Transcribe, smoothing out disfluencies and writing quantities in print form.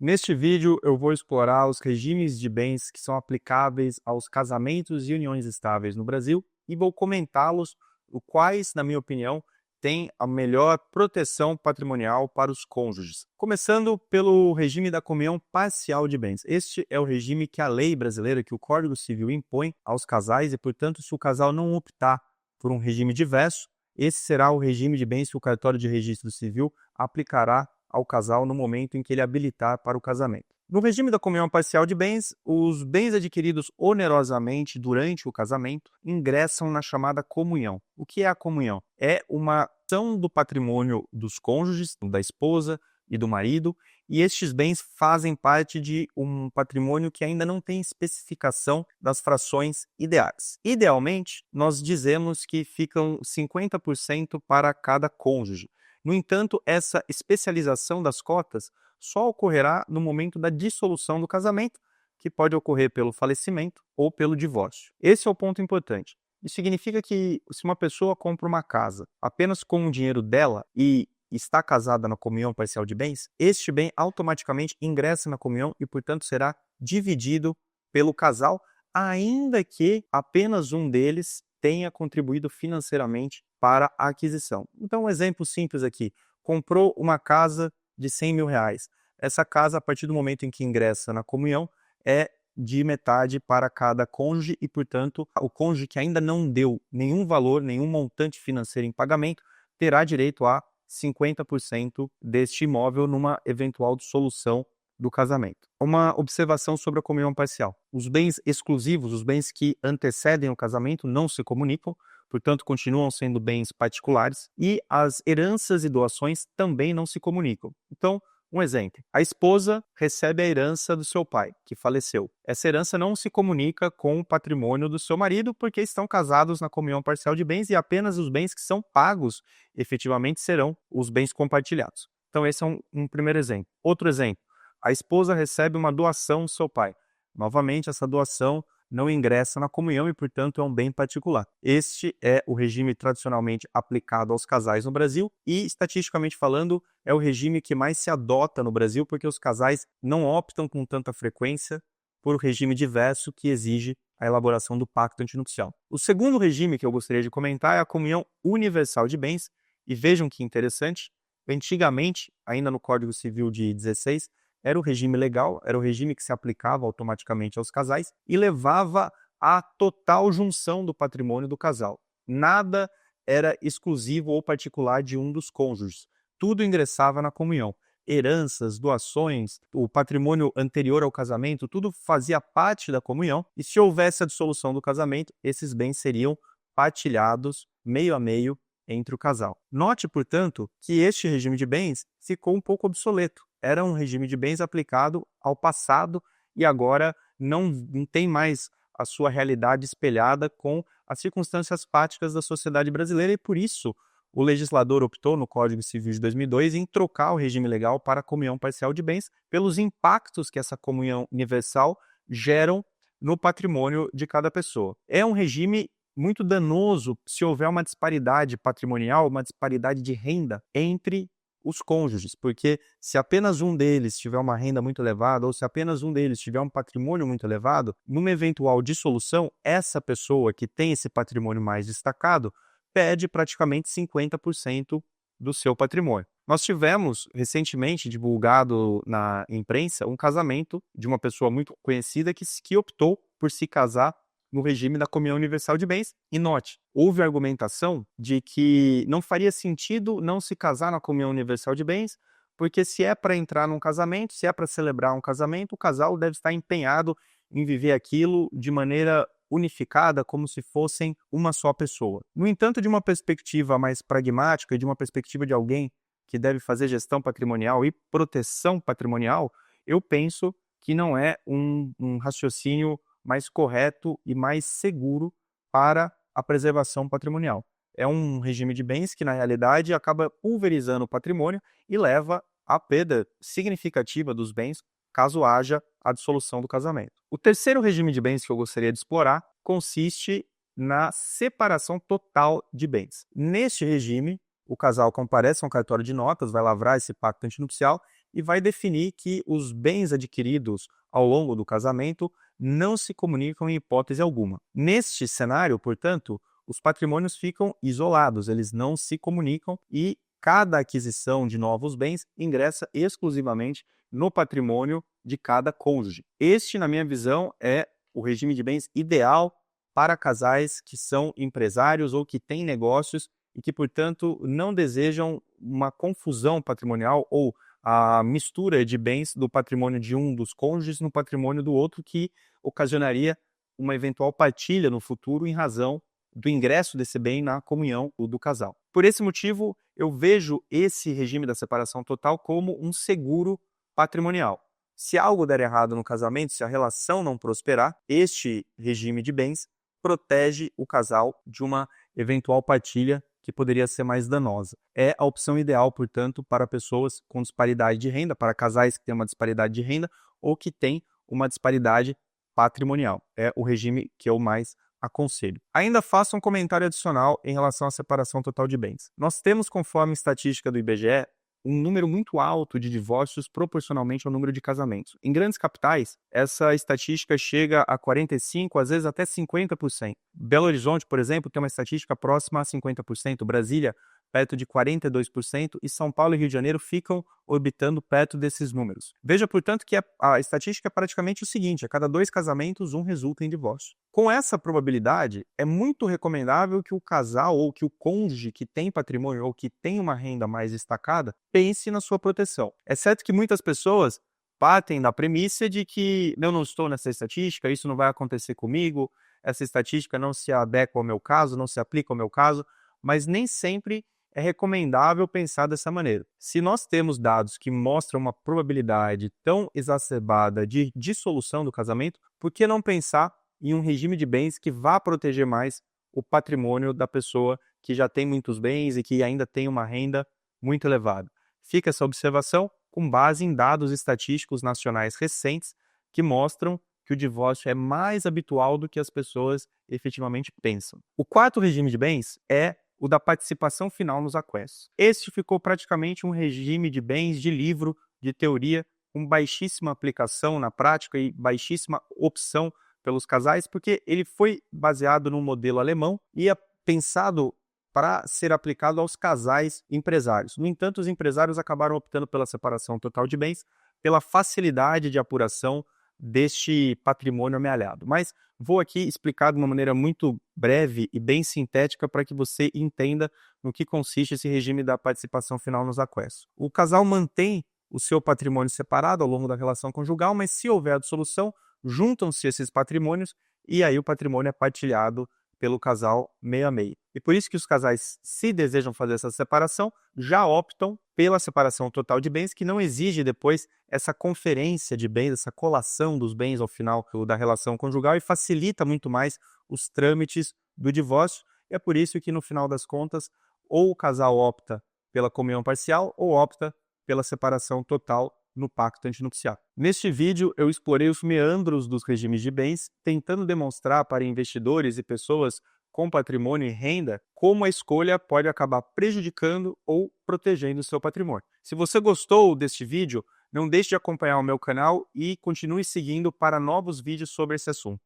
Neste vídeo, eu vou explorar os regimes de bens que são aplicáveis aos casamentos e uniões estáveis no Brasil e vou comentá-los, os quais, na minha opinião, têm a melhor proteção patrimonial para os cônjuges. Começando pelo regime da comunhão parcial de bens. Este é o regime que a lei brasileira, que o Código Civil impõe aos casais e, portanto, se o casal não optar por um regime diverso, esse será o regime de bens que o cartório de registro civil aplicará ao casal no momento em que ele habilitar para o casamento. No regime da comunhão parcial de bens, os bens adquiridos onerosamente durante o casamento ingressam na chamada comunhão. O que é a comunhão? É uma ação do patrimônio dos cônjuges, da esposa e do marido, e estes bens fazem parte de um patrimônio que ainda não tem especificação das frações ideais. Idealmente, nós dizemos que ficam 50% para cada cônjuge. No entanto, essa especialização das cotas só ocorrerá no momento da dissolução do casamento, que pode ocorrer pelo falecimento ou pelo divórcio. Esse é o ponto importante. Isso significa que se uma pessoa compra uma casa apenas com o dinheiro dela e está casada na comunhão parcial de bens, este bem automaticamente ingressa na comunhão e, portanto, será dividido pelo casal, ainda que apenas um deles tenha contribuído financeiramente para a aquisição. Então, um exemplo simples aqui. Comprou uma casa de 100 mil reais. Essa casa, a partir do momento em que ingressa na comunhão, é de metade para cada cônjuge e, portanto, o cônjuge que ainda não deu nenhum valor, nenhum montante financeiro em pagamento, terá direito a 50% deste imóvel numa eventual dissolução do casamento. Uma observação sobre a comunhão parcial. Os bens exclusivos, os bens que antecedem o casamento, não se comunicam, portanto, continuam sendo bens particulares, e as heranças e doações também não se comunicam. Então, um exemplo, a esposa recebe a herança do seu pai, que faleceu. Essa herança não se comunica com o patrimônio do seu marido, porque estão casados na comunhão parcial de bens e apenas os bens que são pagos efetivamente serão os bens compartilhados. Então, esse é um primeiro exemplo. Outro exemplo, a esposa recebe uma doação do seu pai. Novamente, essa doação não ingressa na comunhão e, portanto, é um bem particular. Este é o regime tradicionalmente aplicado aos casais no Brasil e, estatisticamente falando, é o regime que mais se adota no Brasil porque os casais não optam com tanta frequência por regime diverso que exige a elaboração do pacto antinupcial. O segundo regime que eu gostaria de comentar é a comunhão universal de bens e vejam que interessante, antigamente, ainda no Código Civil de 16, era o regime legal, era o regime que se aplicava automaticamente aos casais e levava à total junção do patrimônio do casal. Nada era exclusivo ou particular de um dos cônjuges. Tudo ingressava na comunhão. Heranças, doações, o patrimônio anterior ao casamento, tudo fazia parte da comunhão e se houvesse a dissolução do casamento, esses bens seriam partilhados meio a meio entre o casal. Note, portanto, que este regime de bens ficou um pouco obsoleto. Era um regime de bens aplicado ao passado e agora não tem mais a sua realidade espelhada com as circunstâncias práticas da sociedade brasileira e, por isso, o legislador optou, no Código Civil de 2002, em trocar o regime legal para a comunhão parcial de bens pelos impactos que essa comunhão universal geram no patrimônio de cada pessoa. É um regime muito danoso se houver uma disparidade patrimonial, uma disparidade de renda entre os cônjuges, porque se apenas um deles tiver uma renda muito elevada ou se apenas um deles tiver um patrimônio muito elevado, numa eventual dissolução, essa pessoa que tem esse patrimônio mais destacado perde praticamente 50% do seu patrimônio. Nós tivemos recentemente divulgado na imprensa um casamento de uma pessoa muito conhecida que optou por se casar no regime da comunhão universal de bens. E note, houve argumentação de que não faria sentido não se casar na comunhão universal de bens, porque se é para entrar num casamento, se é para celebrar um casamento, o casal deve estar empenhado em viver aquilo de maneira unificada, como se fossem uma só pessoa. No entanto, de uma perspectiva mais pragmática e de uma perspectiva de alguém que deve fazer gestão patrimonial e proteção patrimonial, eu penso que não é um raciocínio mais correto e mais seguro para a preservação patrimonial. É um regime de bens que, na realidade, acaba pulverizando o patrimônio e leva à perda significativa dos bens caso haja a dissolução do casamento. O terceiro regime de bens que eu gostaria de explorar consiste na separação total de bens. Neste regime, o casal comparece a um cartório de notas, vai lavrar esse pacto antinupcial e vai definir que os bens adquiridos ao longo do casamento não se comunicam em hipótese alguma. Neste cenário, portanto, os patrimônios ficam isolados, eles não se comunicam e cada aquisição de novos bens ingressa exclusivamente no patrimônio de cada cônjuge. Este, na minha visão, é o regime de bens ideal para casais que são empresários ou que têm negócios e que, portanto, não desejam uma confusão patrimonial ou a mistura de bens do patrimônio de um dos cônjuges no patrimônio do outro, que ocasionaria uma eventual partilha no futuro em razão do ingresso desse bem na comunhão do casal. Por esse motivo, eu vejo esse regime da separação total como um seguro patrimonial. Se algo der errado no casamento, se a relação não prosperar, este regime de bens protege o casal de uma eventual partilha que poderia ser mais danosa. É a opção ideal, portanto, para pessoas com disparidade de renda, para casais que têm uma disparidade de renda ou que têm uma disparidade patrimonial. É o regime que eu mais aconselho. Ainda faço um comentário adicional em relação à separação total de bens. Nós temos, conforme estatística do IBGE, um número muito alto de divórcios proporcionalmente ao número de casamentos. Em grandes capitais, essa estatística chega a 45%, às vezes até 50%. Belo Horizonte, por exemplo, tem uma estatística próxima a 50%. Brasília, perto de 42%, e São Paulo e Rio de Janeiro ficam orbitando perto desses números. Veja, portanto, que a estatística é praticamente o seguinte: a cada 2 casamentos, um resulta em divórcio. Com essa probabilidade, é muito recomendável que o casal ou que o cônjuge que tem patrimônio ou que tem uma renda mais destacada pense na sua proteção. É certo que muitas pessoas partem da premissa de que eu não estou nessa estatística, isso não vai acontecer comigo, essa estatística não se adequa ao meu caso, não se aplica ao meu caso, mas nem sempre é recomendável pensar dessa maneira. Se nós temos dados que mostram uma probabilidade tão exacerbada de dissolução do casamento, por que não pensar em um regime de bens que vá proteger mais o patrimônio da pessoa que já tem muitos bens e que ainda tem uma renda muito elevada? Fica essa observação com base em dados estatísticos nacionais recentes que mostram que o divórcio é mais habitual do que as pessoas efetivamente pensam. O quarto regime de bens é o da participação final nos aquestos. Este ficou praticamente um regime de bens de livro, de teoria, com baixíssima aplicação na prática e baixíssima opção pelos casais, porque ele foi baseado num modelo alemão e é pensado para ser aplicado aos casais empresários. No entanto, os empresários acabaram optando pela separação total de bens, pela facilidade de apuração deste patrimônio amealhado. Mas vou aqui explicar de uma maneira muito breve e bem sintética para que você entenda no que consiste esse regime da participação final nos aquestos. O casal mantém o seu patrimônio separado ao longo da relação conjugal, mas se houver dissolução, juntam-se esses patrimônios e aí o patrimônio é partilhado pelo casal meio a meio. E por isso que os casais, se desejam fazer essa separação, já optam pela separação total de bens, que não exige depois essa conferência de bens, essa colação dos bens ao final da relação conjugal e facilita muito mais os trâmites do divórcio. E é por isso que, no final das contas, ou o casal opta pela comunhão parcial ou opta pela separação total no pacto antinupcial. Neste vídeo, eu explorei os meandros dos regimes de bens, tentando demonstrar para investidores e pessoas com patrimônio e renda como a escolha pode acabar prejudicando ou protegendo o seu patrimônio. Se você gostou deste vídeo, não deixe de acompanhar o meu canal e continue seguindo para novos vídeos sobre esse assunto.